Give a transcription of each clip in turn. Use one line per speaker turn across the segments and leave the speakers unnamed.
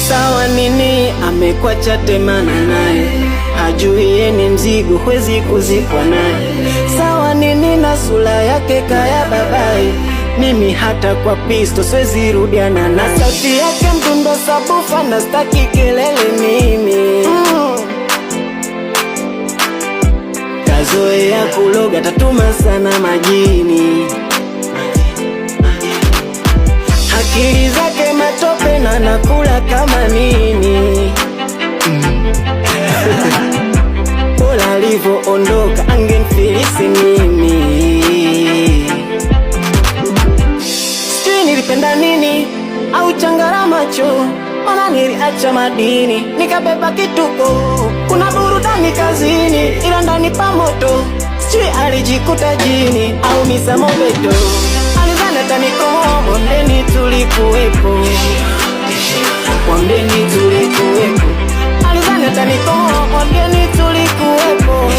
Sawa nini amekwacha temana naye, hajui yeye ni mzigo huwezi kuzikwa naye. Sawa nini na sura yake kaya babaye, mimi hata kwa pisto siwezi rudiana na sauti yake mdundo sabufa na staki kelele mimi kazoea kuloga tatuma sana majini, akili zake matope na nakula kama nini Bola alivo ondoka angenifilisi mimi. Sijui nilipenda nini au changara macho, mana niliacha madini nikabeba kituko. Kuna burudani kazini ila ndani pa moto, sijui alijikuta jini au misa mobeto. Alizana tanikomo bondeni tulikuwepo, bondeni tulikuwepo. Alizana tanikomo bondeni tulikuwepo,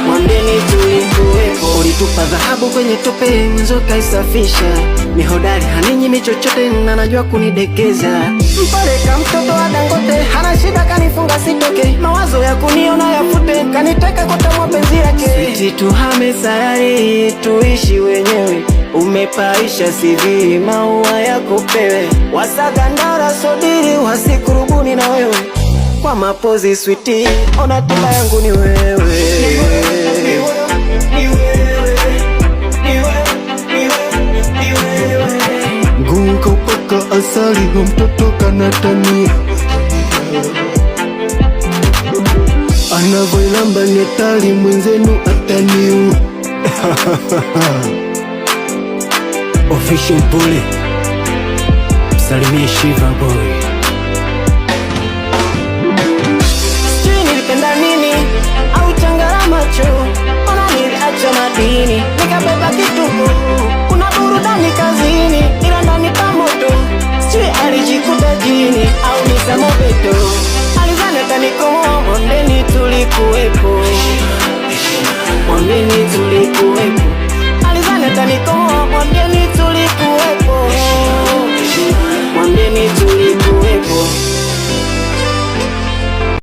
bondeni tulikuwepo. Ulitupa dhahabu kwenye tope mwenzo kaisafisha, ni hodari haninyimi chochote na najua kunidekeza. Mpeleka mtoto wa Dangote hana shida kanifunga sitoke, mawazo ya kuniona yafute kaniteka kwa tamu penzi yake. Sweetie tuhame sayari tuishi wenyewe, umepaisha CV maua yako pewe, wasagandara sodiri wasikurubuni na wewe kwa mapozi. Sweetie ona tiba yangu ni wewe,
nguo kaupaka asali na mtoto kanatania, anavoilamba ni hatari mwenzenu ataniu
Official Bully, salimie Shiva boy. Sijui nilipenda nini au changara macho, mana niliacha madini